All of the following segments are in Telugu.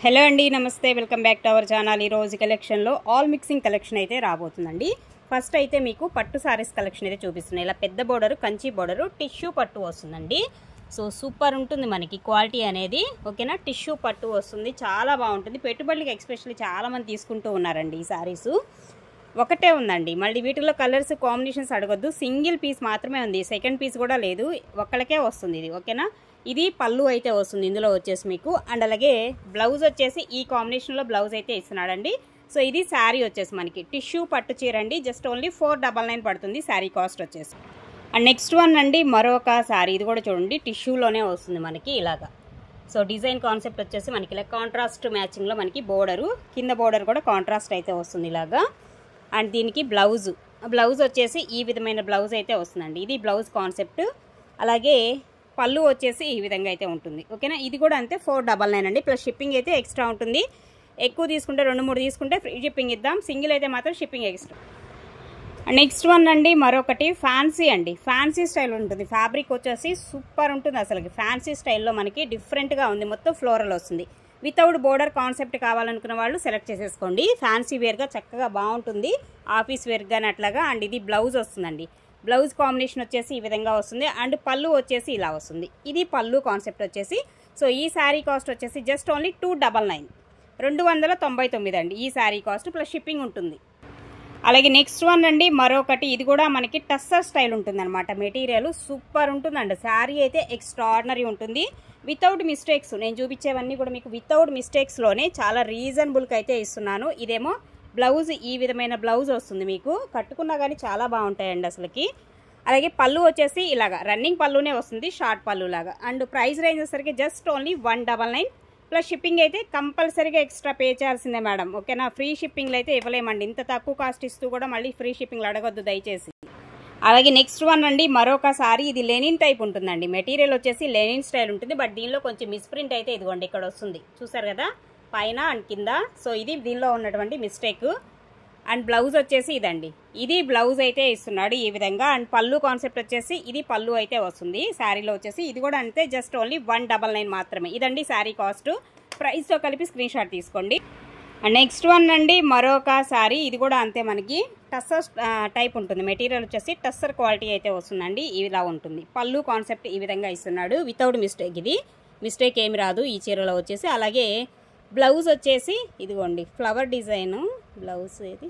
హలో అండి, నమస్తే, welcome back to our channel. ఈ రోజు కలెక్షన్లో ఆల్ మిక్సింగ్ కలెక్షన్ అయితే రాబోతుందండి. ఫస్ట్ అయితే మీకు పట్టు సారీస్ కలెక్షన్ అయితే చూపిస్తున్నాయి. ఇలా పెద్ద బోర్డరు, కంచి బోర్డరు, టిష్యూ పట్టు వస్తుందండి. సో సూపర్ ఉంటుంది మనకి క్వాలిటీ అనేది. ఓకేనా, టిష్యూ పట్టు వస్తుంది, చాలా బాగుంటుంది. పెట్టుబడులకి ఎక్స్పెషల్లీ చాలామంది తీసుకుంటూ ఉన్నారండి ఈ సారీసు. ఒకటే ఉందండి, మళ్ళీ వీటిలో కలర్స్ కాంబినేషన్స్ అడగొద్దు. సింగిల్ పీస్ మాత్రమే ఉంది, సెకండ్ పీస్ కూడా లేదు, ఒక్కళ్ళకే వస్తుంది ఇది. ఓకేనా, ఇది పళ్ళు అయితే వస్తుంది ఇందులో వచ్చేసి మీకు. అండ్ అలాగే బ్లౌజ్ వచ్చేసి ఈ కాంబినేషన్లో బ్లౌజ్ అయితే ఇస్తున్నాడండి. సో ఇది శారీ వచ్చేసి మనకి టిష్యూ పట్టు చీర అండి. జస్ట్ ఓన్లీ 499 పడుతుంది శారీ కాస్ట్ వచ్చేసి. అండ్ నెక్స్ట్ వన్ అండి, మరొక శారీ. ఇది కూడా చూడండి, టిష్యూలోనే వస్తుంది మనకి ఇలాగా. సో డిజైన్ కాన్సెప్ట్ వచ్చేసి మనకి ఇలా కాంట్రాస్ట్ మ్యాచింగ్లో మనకి బోర్డరు, కింద బోర్డర్ కూడా కాంట్రాస్ట్ అయితే వస్తుంది ఇలాగా. అండ్ దీనికి బ్లౌజ్ వచ్చేసి ఈ విధమైన బ్లౌజ్ అయితే వస్తుందండి. ఇది బ్లౌజ్ కాన్సెప్ట్. అలాగే పళ్ళు వచ్చేసి ఈ విధంగా అయితే ఉంటుంది. ఓకేనా, ఇది కూడా అంతే 499 అండి. ప్లస్ షిప్పింగ్ అయితే ఎక్స్ట్రా ఉంటుంది. ఎక్కువ తీసుకుంటే 2-3 తీసుకుంటే ఫ్రీ షిప్పింగ్ ఇద్దాం, సింగిల్ అయితే మాత్రం షిప్పింగ్ ఎక్స్ట్రా. నెక్స్ట్ వన్ అండి, మరొకటి ఫ్యాన్సీ అండి. ఫ్యాన్సీ స్టైల్ ఉంటుంది. ఫ్యాబ్రిక్ వచ్చేసి సూపర్ ఉంటుంది అసలు. ఫ్యాన్సీ స్టైల్లో మనకి డిఫరెంట్గా ఉంది, మొత్తం ఫ్లోరల్ వస్తుంది. వితౌట్ బోర్డర్ కాన్సెప్ట్ కావాలనుకున్న వాళ్ళు సెలెక్ట్ చేసేసుకోండి. ఫ్యాన్సీ వేర్గా చక్కగా బాగుంటుంది, ఆఫీస్ వేర్గానే అట్లాగా. అండ్ ఇది బ్లౌజ్ వస్తుందండి. బ్లౌజ్ కాంబినేషన్ వచ్చేసి ఈ విధంగా వస్తుంది. అండ్ పళ్ళు వచ్చేసి ఇలా వస్తుంది. ఇది పళ్ళు కాన్సెప్ట్ వచ్చేసి. సో ఈ శారీ కాస్ట్ వచ్చేసి జస్ట్ ఓన్లీ 299, 299 అండి ఈ శారీ కాస్ట్, ప్లస్ షిప్పింగ్ ఉంటుంది. అలాగే నెక్స్ట్ వన్ అండి, మరొకటి. ఇది కూడా మనకి టస్సర్ స్టైల్ ఉంటుంది అనమాట. మెటీరియల్ సూపర్ ఉంటుందండి. శారీ అయితే ఎక్స్ట్రాడినరీ ఉంటుంది, వితౌట్ మిస్టేక్స్. నేను చూపించేవన్నీ కూడా మీకు వితౌట్ మిస్టేక్స్లోనే చాలా రీజనబుల్కి అయితే ఇస్తున్నాను. ఇదేమో బ్లౌజ్, ఈ విధమైన బ్లౌజ్ వస్తుంది మీకు. కట్టుకున్నా కానీ చాలా బాగుంటాయండి అసలుకి. అలాగే పళ్ళు వచ్చేసి ఇలాగా రన్నింగ్ పళ్ళునే వస్తుంది, షార్ట్ పళ్ళు లాగా. అండ్ ప్రైస్ రేంజ్ వచ్చేసరికి జస్ట్ ఓన్లీ 199, ప్లస్ షిప్పింగ్ అయితే కంపల్సరీగా ఎక్స్ట్రా పే చేయాల్సిందే మేడం. ఓకేనా, ఫ్రీ షిప్పింగ్లో అయితే ఇవ్వలేమండి. ఇంత తక్కువ కాస్ట్ ఇస్తూ కూడా మళ్ళీ ఫ్రీ షిప్పింగ్లో అడగొద్దు దయచేసి. అలాగే నెక్స్ట్ వన్ అండి, మరొక సారీ. ఇది లెనిన్ టైప్ ఉంటుందండి. మెటీరియల్ వచ్చేసి లెనిన్ స్టైల్ ఉంటుంది. బట్ దీనిలో కొంచెం మిస్ప్రింట్ అయితే ఇదిగోండి ఇక్కడ వస్తుంది, చూసారు కదా, పైన అండ్ కింద. సో ఇది దీనిలో ఉన్నటువంటి మిస్టేక్. అండ్ బ్లౌజ్ వచ్చేసి ఇదండి, ఇది బ్లౌజ్ అయితే ఇస్తున్నాడు ఈ విధంగా. అండ్ పళ్ళు కాన్సెప్ట్ వచ్చేసి ఇది పళ్ళు అయితే వస్తుంది శారీలో వచ్చేసి. ఇది కూడా అంతే, జస్ట్ ఓన్లీ 199 మాత్రమే. ఇదండి శారీ కాస్ట్. ప్రైస్తో కలిపి స్క్రీన్ షాట్ తీసుకోండి. అండ్ నెక్స్ట్ వన్ అండి, మరొక శారీ. ఇది కూడా అంతే, మనకి టస్సర్ టైప్ ఉంటుంది. మెటీరియల్ వచ్చేసి టస్సర్ క్వాలిటీ అయితే వస్తుందండి. ఇలా ఉంటుంది. పళ్ళు కాన్సెప్ట్ ఈ విధంగా ఇస్తున్నాడు, వితౌట్ మిస్టేక్. ఇది మిస్టేక్ ఏమి రాదు ఈ చీరలో వచ్చేసి. అలాగే బ్లౌజ్ వచ్చేసి ఇదిగోండి, ఫ్లవర్ డిజైను బ్లౌజ్ ఇది.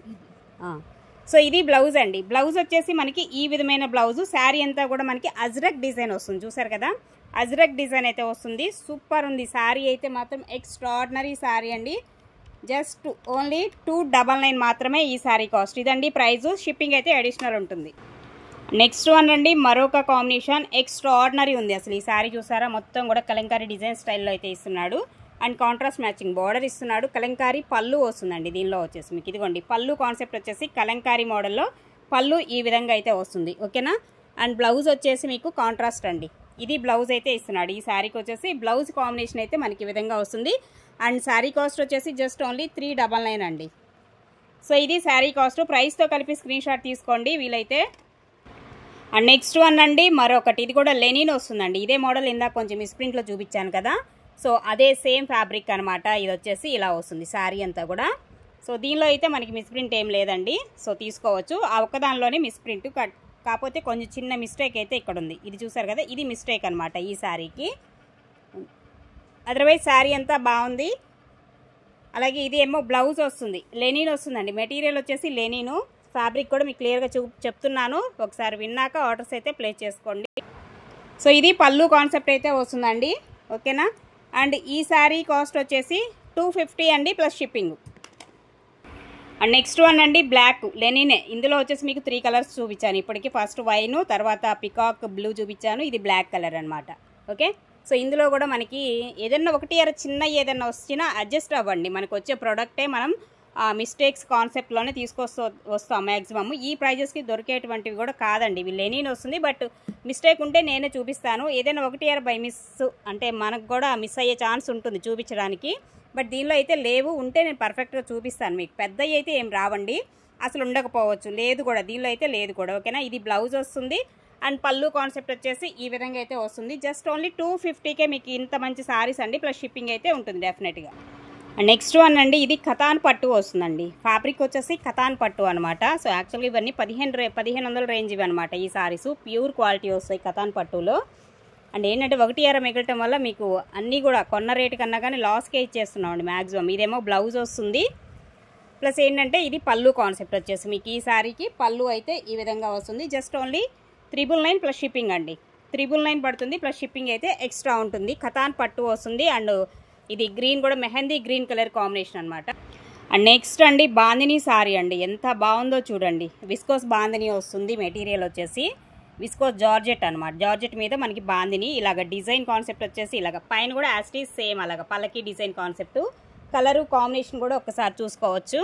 సో ఇది బ్లౌజ్ అండి. బ్లౌజ్ వచ్చేసి మనకి ఈ విధమైన బ్లౌజు. శారీ అంతా కూడా మనకి అజ్రక్ డిజైన్ వస్తుంది, చూసారు కదా, అజ్రక్ డిజైన్ అయితే వస్తుంది. సూపర్ ఉంది శారీ అయితే మాత్రం, ఎక్స్ట్రాడినరీ శారీ అండి. జస్ట్ ఓన్లీ 299 మాత్రమే ఈ శారీ కాస్ట్. ఇదండి ప్రైజు, షిప్పింగ్ అయితే అడిషనల్ ఉంటుంది. నెక్స్ట్ వన్ అండి, మరొక కాంబినేషన్ ఎక్స్ట్రాడినరీ ఉంది అసలు. ఈ శారీ చూసారా, మొత్తం కూడా కలంకారీ డిజైన్ స్టైల్లో అయితే ఇస్తున్నాడు. అండ్ కాంట్రాస్ట్ మ్యాచింగ్ బార్డర్ ఇస్తున్నాడు. కలంకారీ పళ్ళు వస్తుందండి దీనిలో వచ్చేసి మీకు. ఇదిగోండి పళ్ళు కాన్సెప్ట్ వచ్చేసి కలంకారీ మోడల్లో పళ్ళు ఈ విధంగా అయితే వస్తుంది. ఓకేనా, అండ్ బ్లౌజ్ వచ్చేసి మీకు కాంట్రాస్ట్ అండి. ఇది బ్లౌజ్ అయితే ఇస్తున్నాడు ఈ శారీకి వచ్చేసి. బ్లౌజ్ కాంబినేషన్ అయితే మనకి ఈ విధంగా వస్తుంది. అండ్ శారీ కాస్ట్ వచ్చేసి జస్ట్ ఓన్లీ 399 అండి. సో ఇది శారీ కాస్ట్. ప్రైస్తో కలిపి స్క్రీన్ షాట్ తీసుకోండి వీలైతే. అండ్ నెక్స్ట్ వన్ అండి, మరొకటి. ఇది కూడా లెనిన్ వస్తుందండి. ఇదే మోడల్ ఇందాక కొంచెం మిస్ప్రింట్లో చూపించాను కదా. సో అదే సేమ్ ఫ్యాబ్రిక్ అనమాట. ఇది వచ్చేసి ఇలా వస్తుంది శారీ అంతా కూడా. సో దీనిలో అయితే మనకి మిస్ప్రింట్ ఏం లేదండి, సో తీసుకోవచ్చు. ఆ ఒక్కదానిలోనే మిస్ప్రింట్, కాకపోతే కొంచెం చిన్న మిస్టేక్ అయితే ఇక్కడ ఉంది. ఇది చూసారు కదా, ఇది మిస్టేక్ అనమాట ఈ శారీకి. అదర్వైజ్ శారీ అంతా బాగుంది. అలాగే ఇది ఏమో బ్లౌజ్ వస్తుంది, లెనిన్ వస్తుందండి. మెటీరియల్ వచ్చేసి లెనిను. ఫ్యాబ్రిక్ కూడా మీకు క్లియర్గా చెప్తున్నాను, ఒకసారి విన్నాక ఆర్డర్స్ అయితే ప్లేస్ చేసుకోండి. సో ఇది పళ్ళు కాన్సెప్ట్ అయితే వస్తుందండి. ఓకేనా, అండ్ ఈ శారీ కాస్ట్ వచ్చేసి 250 అండి, plus shipping. And next one అండి, బ్లాక్ లెనినే. ఇందులో వచ్చేసి మీకు 3 కలర్స్ చూపించాను ఇప్పటికి. ఫస్ట్ వైన్, తర్వాత పికాక్ బ్లూ చూపించాను, ఇది బ్లాక్ కలర్ అనమాట. ఓకే, సో ఇందులో కూడా మనకి ఏదైనా ఒకటి చిన్న ఏదైనా వచ్చినా అడ్జస్ట్ అవ్వండి. మనకు వచ్చే ప్రోడక్టే మనం మిస్టేక్స్ కాన్సెప్ట్లోనే వస్తాం మ్యాక్సిమమ్. ఈ ప్రైజెస్కి దొరికేటువంటివి కూడా కాదండి. ఇవి లెనిన్ వస్తుంది, బట్ మిస్టేక్ ఉంటే నేనే చూపిస్తాను. ఏదైనా ఒకటి బై మిస్ అంటే మనకు కూడా మిస్ అయ్యే ఛాన్స్ ఉంటుంది చూపించడానికి. బట్ దీనిలో అయితే లేవు, ఉంటే నేను పర్ఫెక్ట్గా చూపిస్తాను మీకు. పెద్దవి అయితే ఏం రావండి, అసలు ఉండకపోవచ్చు, లేదు కూడా దీనిలో అయితే లేదు కూడా. ఓకేనా, ఇది బ్లౌజ్ వస్తుంది. అండ్ పళ్ళు కాన్సెప్ట్ వచ్చేసి ఈ విధంగా అయితే వస్తుంది. జస్ట్ ఓన్లీ 250కే మీకు ఇంత మంచి సారీస్ అండి, ప్లస్ షిప్పింగ్ అయితే ఉంటుంది డెఫినెట్గా. నెక్స్ట్ వన్ అండి, ఇది కతాన్ పట్టు వస్తుందండి. ఫ్యాబ్రిక్ వచ్చేసి కతాన్ పట్టు అనమాట. సో యాక్చువల్గా ఇవన్నీ 1500 రేంజ్ ఇవి అనమాట. ఈ సారీస్ ప్యూర్ క్వాలిటీ వస్తాయి కతాన్ పట్టులో. అండ్ ఏంటంటే 1 మిగలటం వల్ల మీకు అన్నీ కూడా కొన్న రేటు కన్నా కానీ లాస్కే ఇచ్చేస్తున్నామండి మ్యాక్సిమం. ఇదేమో బ్లౌజ్ వస్తుంది, ప్లస్ ఏంటంటే ఇది పళ్ళు కాన్సెప్ట్ వచ్చేసి మీకు ఈ సారీకి పళ్ళు అయితే ఈ విధంగా వస్తుంది. జస్ట్ ఓన్లీ 999 ప్లస్ షిప్పింగ్ అండి. 999 పడుతుంది, ప్లస్ షిప్పింగ్ అయితే ఎక్స్ట్రా ఉంటుంది. కతాన్ పట్టు వస్తుంది. అండ్ ఇది గ్రీన్ కూడా మెహందీ గ్రీన్ కలర్ కాంబినేషన్ అనమాట. అండ్ నెక్స్ట్ అండి బాందినీ సారీ అండి. ఎంత బాగుందో చూడండి. విస్కోస్ బాందినీ వస్తుంది. మెటీరియల్ వచ్చేసి విస్కోస్ జార్జెట్ అనమాట. జార్జెట్ మీద మనకి బాందినీ ఇలాగ డిజైన్ కాన్సెప్ట్ వచ్చేసి ఇలాగ పైన కూడా యాస్టీస్ సేమ్ అలాగ పల్లకి డిజైన్ కాన్సెప్ట్. కలరు కాంబినేషన్ కూడా ఒకసారి చూసుకోవచ్చు.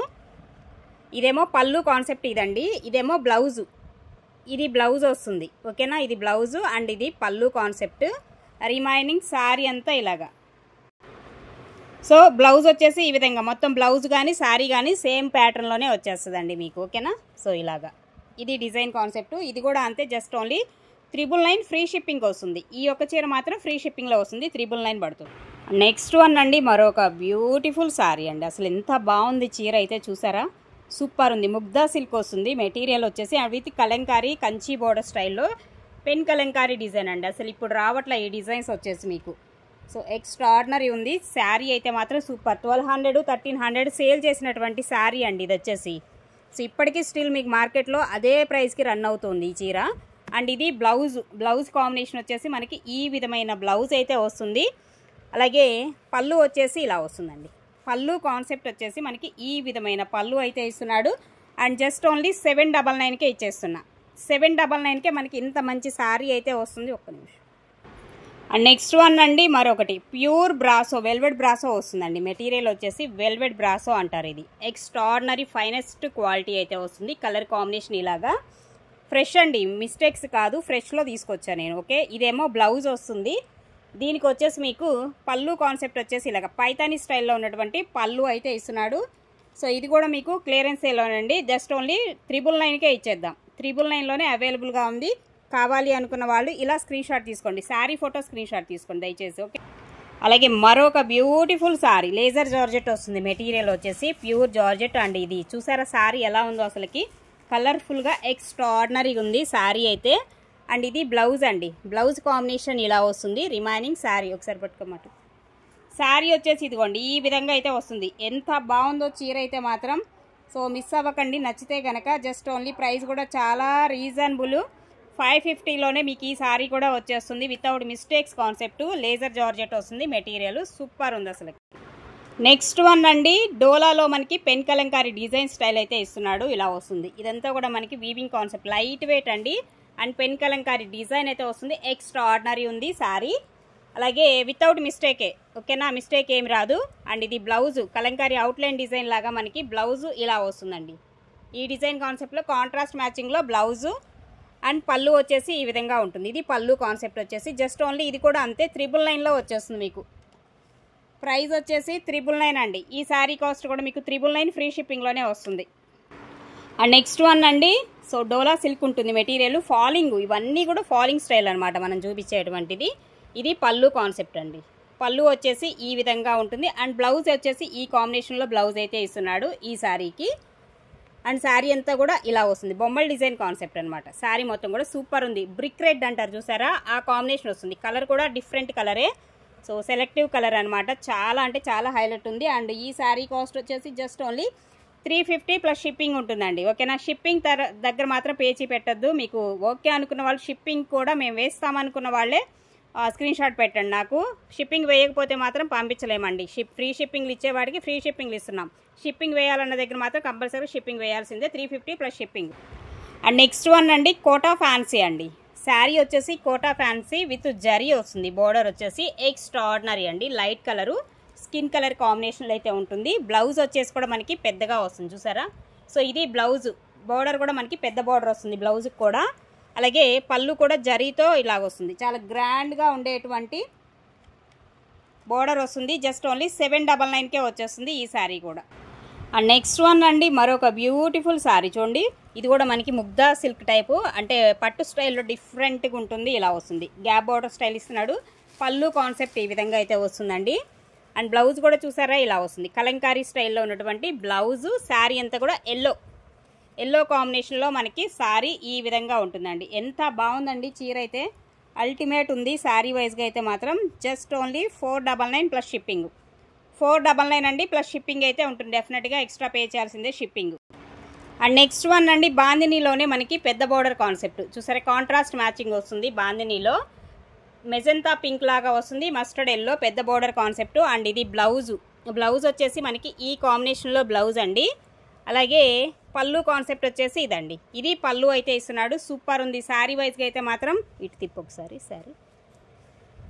ఇదేమో పళ్ళు కాన్సెప్ట్ ఇదండి. ఇదేమో బ్లౌజు. ఇది బ్లౌజ్ వస్తుంది, ఓకేనా. ఇది బ్లౌజు అండ్ ఇది పళ్ళు కాన్సెప్ట్. రిమైనింగ్ శారీ అంతా ఇలాగా. సో బ్లౌజ్ వచ్చేసి ఈ విధంగా మొత్తం బ్లౌజ్ కానీ శారీ కానీ సేమ్ ప్యాటర్న్లోనే వచ్చేస్తుందండి మీకు, ఓకేనా. సో ఇలాగా ఇది డిజైన్ కాన్సెప్ట్. ఇది కూడా అంతే, జస్ట్ ఓన్లీ 999 ఫ్రీ షిప్పింగ్ వస్తుంది. ఈ ఒక్క చీర మాత్రం ఫ్రీ షిప్పింగ్లో వస్తుంది, 999 పడుతుంది. నెక్స్ట్ వన్ అండి మరొక బ్యూటిఫుల్ శారీ అండి. అసలు ఎంత బాగుంది చీర అయితే చూసారా, సూపర్ ఉంది. ముగ్ధా సిల్క్ వస్తుంది. మెటీరియల్ వచ్చేసి విత్ కలంకారీ కంచి బోర్డర్ స్టైల్లో పెన్ కలంకారీ డిజైన్ అండి. అసలు ఇప్పుడు రావట్లే ఈ డిజైన్స్ వచ్చేసి మీకు. సో ఎక్స్ట్రాడినరీ ఉంది. శారీ అయితే మాత్రం సూపర్. 1200 1300 సేల్ చేసినటువంటి శారీ అండి ఇది వచ్చేసి. సో ఇప్పటికీ స్టిల్ మీకు మార్కెట్లో అదే ప్రైస్కి రన్ అవుతుంది ఈ చీర. అండ్ ఇది బ్లౌజ్ కాంబినేషన్ వచ్చేసి మనకి ఈ విధమైన బ్లౌజ్ అయితే వస్తుంది. అలాగే పళ్ళు వచ్చేసి ఇలా వస్తుందండి. పళ్ళు కాన్సెప్ట్ వచ్చేసి మనకి ఈ విధమైన పళ్ళు అయితే ఇస్తున్నాడు. అండ్ జస్ట్ ఓన్లీ 799కే ఇచ్చేస్తున్నా. 799కే మనకి ఇంత మంచి శారీ అయితే వస్తుంది. ఒక్క నిమిషం. అండ్ నెక్స్ట్ వన్ అండి మరొకటి ప్యూర్ బ్రాసో వెల్వెట్ బ్రాసో వస్తుందండి. మెటీరియల్ వచ్చేసి వెల్వెట్ బ్రాసో అంటారు. ఇది ఎక్స్ట్రాడినరీ ఫైనెస్ట్ క్వాలిటీ అయితే వస్తుంది. కలర్ కాంబినేషన్ ఇలాగా ఫ్రెష్ అండి, మిస్టేక్స్ కాదు, ఫ్రెష్లో తీసుకొచ్చా నేను, ఓకే. ఇదేమో బ్లౌజ్ వస్తుంది. దీనికి వచ్చేసి మీకు పళ్ళు కాన్సెప్ట్ వచ్చేసి ఇలాగ పైతానీ స్టైల్లో ఉన్నటువంటి పళ్ళు అయితే ఇస్తున్నాడు. సో ఇది కూడా మీకు క్లియరెన్స్ సేల్లోనండి. జస్ట్ ఓన్లీ 999కే ఇచ్చేద్దాం. 999లోనే అవైలబుల్గా ఉంది. కావాలి అనుకున్న వాళ్ళు ఇలా స్క్రీన్ షాట్ తీసుకోండి. శారీ ఫోటో స్క్రీన్ షాట్ తీసుకోండి దయచేసి, ఓకే. అలాగే మరొక బ్యూటిఫుల్ శారీ లేజర్ జార్జెట్ వస్తుంది. మెటీరియల్ వచ్చేసి ప్యూర్ జార్జెట్ అండి. ఇది చూసారా శారీ ఎలా ఉందో అసలుకి, కలర్ఫుల్గా ఎక్స్ట్రాడినరీగా ఉంది శారీ అయితే. అండ్ ఇది బ్లౌజ్ అండి. బ్లౌజ్ కాంబినేషన్ ఇలా వస్తుంది. రిమైనింగ్ శారీ ఒకసారి పట్టుకోమాట. శారీ వచ్చేసి ఇదిగోండి ఈ విధంగా అయితే వస్తుంది. ఎంత బాగుందో చీర అయితే మాత్రం. సో మిస్ అవ్వకండి, నచ్చితే కనుక. జస్ట్ ఓన్లీ ప్రైస్ కూడా చాలా రీజనబుల్. 550లోనే మీకు ఈ శారీ కూడా వచ్చేస్తుంది. Without mistakes concept. Laser georgette వస్తుంది. మెటీరియల్ సూపర్ ఉంది అసలు. నెక్స్ట్ వన్ అండి డోలాలో మనకి పెన్ కలంకారీ డిజైన్ స్టైల్ అయితే ఇస్తున్నాడు. ఇలా వస్తుంది. ఇదంతా కూడా మనకి వీవింగ్ కాన్సెప్ట్, లైట్ వెయిట్ అండి. అండ్ పెన్ కలంకారీ డిజైన్ అయితే వస్తుంది. ఎక్స్ట్రాడినరీ ఉంది శారీ. అలాగే వితౌట్ మిస్టేకే, ఓకేనా. మిస్టేక్ ఏమి రాదు. అండ్ ఇది బ్లౌజ్ కలంకారీ అవుట్లైన్ డిజైన్ లాగా మనకి బ్లౌజ్ ఇలా వస్తుందండి. ఈ డిజైన్ కాన్సెప్ట్లో కాంట్రాస్ట్ మ్యాచింగ్లో బ్లౌజు అండ్ పళ్ళు వచ్చేసి ఈ విధంగా ఉంటుంది. ఇది పళ్ళు కాన్సెప్ట్ వచ్చేసి జస్ట్ ఓన్లీ ఇది కూడా అంతే 999లో వచ్చేస్తుంది మీకు. ప్రైస్ వచ్చేసి 999 అండి. ఈ శారీ కాస్ట్ కూడా మీకు 999 ఫ్రీ షిప్పింగ్లోనే వస్తుంది. అండ్ నెక్స్ట్ వన్ అండి సో డోలా సిల్క్ ఉంటుంది మెటీరియల్. ఫాలింగ్ ఇవన్నీ కూడా ఫాలింగ్ స్టైల్ అనమాట మనం చూపించేటువంటిది. ఇది పళ్ళు కాన్సెప్ట్ అండి. పళ్ళు వచ్చేసి ఈ విధంగా ఉంటుంది. అండ్ బ్లౌజ్ వచ్చేసి ఈ కాంబినేషన్లో బ్లౌజ్ అయితే ఇస్తున్నాడు ఈ శారీకి. అండ్ శారీ అంతా కూడా ఇలా వస్తుంది. బొమ్మల డిజైన్ కాన్సెప్ట్ అనమాట. శారీ మొత్తం కూడా సూపర్ ఉంది. బ్రిక్ రెడ్ అంటారు చూసారా, ఆ కాంబినేషన్ వస్తుంది. కలర్ కూడా డిఫరెంట్ కలరే. సో సెలెక్టివ్ కలర్ అనమాట. చాలా అంటే చాలా హైలైట్ ఉంది. అండ్ ఈ శారీ కాస్ట్ వచ్చేసి జస్ట్ ఓన్లీ 350 ప్లస్ షిప్పింగ్ ఉంటుందండి, ఓకేనా. షిప్పింగ్ దగ్గర మాత్రం పేచీ పెట్టద్దు. మీకు ఓకే అనుకున్న వాళ్ళు షిప్పింగ్ కూడా మేము వేస్తామనుకున్న వాళ్ళే స్క్రీన్ షాట్ పెట్టండి నాకు. షిప్పింగ్ వేయకపోతే మాత్రం పంపించలేమండి. ఫ్రీ షిప్పింగ్లు ఇచ్చేవాడికి ఫ్రీ షిప్పింగ్లు ఇస్తున్నాం. షిప్పింగ్ వేయాలన్న దగ్గర మాత్రం కంపల్సరీ షిప్పింగ్ వేయాల్సిందే. 350 plus shipping. And next one అండి కోటా ఫ్యాన్సీ అండి. శారీ వచ్చేసి కోటా ఫ్యాన్సీ విత్ జరీ వస్తుంది. బోర్డర్ వచ్చేసి ఎక్స్ట్రాడినరీ అండి. లైట్ కలరు స్కిన్ కలర్ కాంబినేషన్లో అయితే ఉంటుంది. బ్లౌజ్ వచ్చేసి కూడా మనకి పెద్దగా వస్తుంది చూసారా. సో ఇది బ్లౌజ్. బోర్డర్ కూడా మనకి పెద్ద బోర్డర్ వస్తుంది బ్లౌజ్కి కూడా. అలాగే పళ్ళు కూడా జరీతో ఇలాగ వస్తుంది. చాలా గ్రాండ్గా ఉండేటువంటి బోర్డర్ వస్తుంది. జస్ట్ ఓన్లీ 799కే వచ్చేస్తుంది ఈ శారీ కూడా. అండ్ నెక్స్ట్ వన్ అండి మరొక బ్యూటిఫుల్ శారీ చూడండి. ఇది కూడా మనకి ముగ్ధా సిల్క్ టైపు, అంటే పట్టు స్టైల్లో డిఫరెంట్గా ఉంటుంది. ఇలా వస్తుంది. గ్యాప్ బోర్డర్ స్టైల్ ఇస్తున్నాడు. పళ్ళు కాన్సెప్ట్ ఈ విధంగా అయితే వస్తుందండి. అండ్ బ్లౌజ్ కూడా చూసారా ఇలా వస్తుంది, కలంకారీ స్టైల్లో ఉన్నటువంటి బ్లౌజు. శారీ అంతా కూడా ఎల్లో కాంబినేషన్లో మనకి శారీ ఈ విధంగా ఉంటుందండి. ఎంత బాగుందండి చీర అయితే, అల్టిమేట్ ఉంది. శారీ వైజ్గా అయితే మాత్రం జస్ట్ ఓన్లీ 499 ప్లస్ షిప్పింగ్. 499 అండి, ప్లస్ షిప్పింగ్ అయితే ఉంటుంది. డెఫినెట్గా ఎక్స్ట్రా పే చేయాల్సిందే షిప్పింగ్. అండ్ నెక్స్ట్ వన్ అండి, బాందినీలోనే మనకి పెద్ద బోర్డర్ కాన్సెప్ట్ చూసారా, కాంట్రాస్ట్ మ్యాచింగ్ వస్తుంది. బాందినీలో మెజంతా పింక్ లాగా వస్తుంది, మస్టర్డ్ ఎల్లో, పెద్ద బోర్డర్ కాన్సెప్ట్. అండ్ ఇది బ్లౌజ్ వచ్చేసి మనకి ఈ కాంబినేషన్లో బ్లౌజ్ అండి. అలాగే పళ్ళు కాన్సెప్ట్ వచ్చేసి ఇదండి, ఇది పళ్ళు అయితే ఇస్తున్నాడు. సూపర్ ఉంది. శారీ వైజ్గా అయితే మాత్రం ఇటు తిప్పు ఒకసారి శారీ.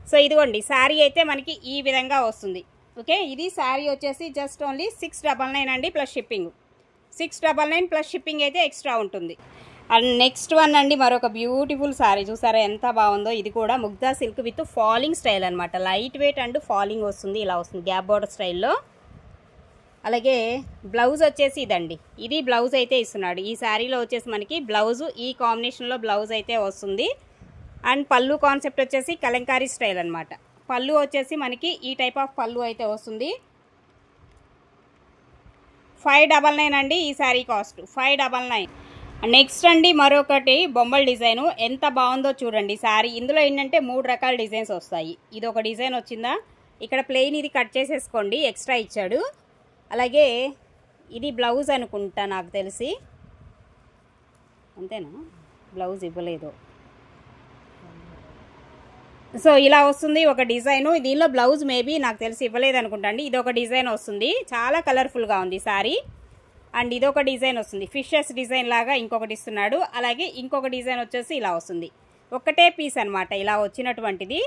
సో ఇదిగోండి శారీ అయితే మనకి ఈ విధంగా వస్తుంది. ఓకే, ఇది శారీ వచ్చేసి జస్ట్ ఓన్లీ 699 అండి, ప్లస్ షిప్పింగ్. 699 ప్లస్ షిప్పింగ్ అయితే ఎక్స్ట్రా ఉంటుంది. అండ్ నెక్స్ట్ వన్ అండి, మరొక బ్యూటిఫుల్ శారీ చూసారా ఎంత బాగుందో. ఇది కూడా ముగ్ధా సిల్క్ విత్ ఫాలింగ్ స్టైల్ అనమాట. లైట్ వెయిట్ అండ్ ఫాలింగ్ వస్తుంది, ఇలా వస్తుంది గ్యాప్ బోర్డర్ స్టైల్లో. అలాగే బ్లౌజ్ వచ్చేసి ఇదండి, ఇది బ్లౌజ్ అయితే ఇస్తున్నాడు. ఈ శారీలో వచ్చేసి మనకి బ్లౌజు ఈ కాంబినేషన్లో బ్లౌజ్ అయితే వస్తుంది. అండ్ పళ్ళు కాన్సెప్ట్ వచ్చేసి కలంకారీ స్టైల్ అనమాట. పళ్ళు వచ్చేసి మనకి ఈ టైప్ ఆఫ్ పళ్ళు అయితే వస్తుంది. 599 అండి ఈ శారీ కాస్ట్, 599. నెక్స్ట్ అండి మరొకటి బొమ్మల డిజైను, ఎంత బాగుందో చూడండి శారీ. ఇందులో ఏంటంటే 3 రకాల డిజైన్స్ వస్తాయి. ఇది ఒక డిజైన్ వచ్చిందా, ఇక్కడ ప్లెయిన్ ఇది కట్ చేసేసుకోండి, ఎక్స్ట్రా ఇచ్చాడు. అలాగే ఇది బ్లౌజ్ అనుకుంటా నాకు తెలిసి, అంతేనా, బ్లౌజ్ ఇవ్వలేదు. సో ఇలా వస్తుంది ఒక డిజైను. దీనిలో బ్లౌజ్ మేబీ నాకు తెలిసి ఇవ్వలేదు అనుకుంటా అండి. ఇది ఒక డిజైన్ వస్తుంది, చాలా కలర్ఫుల్గా ఉంది శారీ. అండ్ ఇదొక డిజైన్ వస్తుంది, ఫిషెస్ డిజైన్ లాగా ఇంకొకటి ఇస్తున్నాడు. అలాగే ఇంకొక డిజైన్ వచ్చేసి ఇలా వస్తుంది, ఒకటే పీస్ అనమాట. ఇలా వచ్చినటువంటిది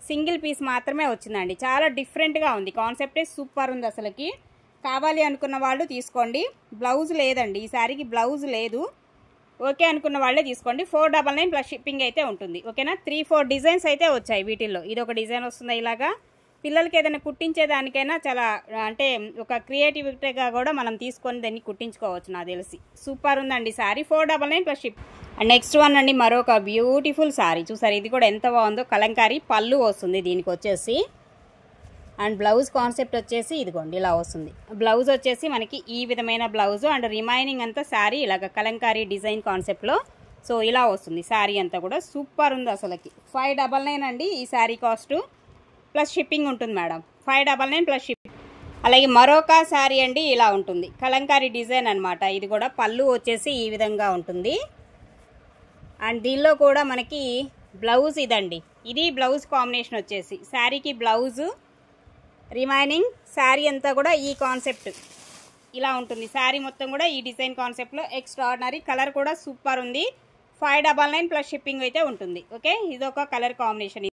సింగిల్ పీస్ మాత్రమే వచ్చిందండి. చాలా డిఫరెంట్గా ఉంది, కాన్సెప్టే సూపర్ ఉంది అసలుకి. కావాలి అనుకున్న వాళ్ళు తీసుకోండి. బ్లౌజ్ లేదండి ఈ శారీకి, బ్లౌజ్ లేదు. ఓకే అనుకున్న వాళ్ళే తీసుకోండి. 499 ప్లస్ షిప్పింగ్ అయితే ఉంటుంది. ఓకేనా, 3-4 డిజైన్స్ అయితే వచ్చాయి వీటిల్లో. ఇది ఒక డిజైన్ వస్తుంది ఇలాగా. పిల్లలకి ఏదైనా కుట్టించేదానికైనా చాలా అంటే ఒక క్రియేటివిటీగా కూడా మనం తీసుకొని దాన్ని కుట్టించుకోవచ్చు నాకు తెలిసి. సూపర్ ఉందండి sari, 499 plus ship. And next one అండి మరొక బ్యూటిఫుల్ శారీ చూసారు, ఇది కూడా ఎంత బాగుందో. కలంకారీ పళ్ళు వస్తుంది దీనికి వచ్చేసి. అండ్ బ్లౌజ్ కాన్సెప్ట్ వచ్చేసి ఇదిగోండి ఇలా వస్తుంది. బ్లౌజ్ వచ్చేసి మనకి ఈ విధమైన బ్లౌజ్. అండ్ రిమైనింగ్ అంతా శారీ ఇలాగ కలంకారీ డిజైన్ కాన్సెప్ట్లో. సో ఇలా వస్తుంది శారీ అంతా కూడా, సూపర్ ఉంది అసలుకి. 599 అండి ఈ శారీ కాస్ట్, ప్లస్ షిప్పింగ్ ఉంటుంది మేడం. 599 plus shipping. అలాగే మరొక శారీ అండి ఇలా ఉంటుంది, కలంకారీ డిజైన్ అనమాట. ఇది కూడా పళ్ళు వచ్చేసి ఈ విధంగా ఉంటుంది. అండ్ దీనిలో కూడా మనకి బ్లౌజ్ ఇదండి, ఇది బ్లౌజ్ కాంబినేషన్ వచ్చేసి శారీకి బ్లౌజు. రిమైనింగ్ శారీ అంతా కూడా ఈ కాన్సెప్ట్ ఇలా ఉంటుంది. శారీ మొత్తం కూడా ఈ డిజైన్ కాన్సెప్ట్లో ఎక్స్ట్రాడినరీ. కలర్ కూడా సూపర్ ఉంది. 599 ప్లస్ షిప్పింగ్ అయితే ఉంటుంది. ఓకే, ఇదొక కలర్ కాంబినేషన్.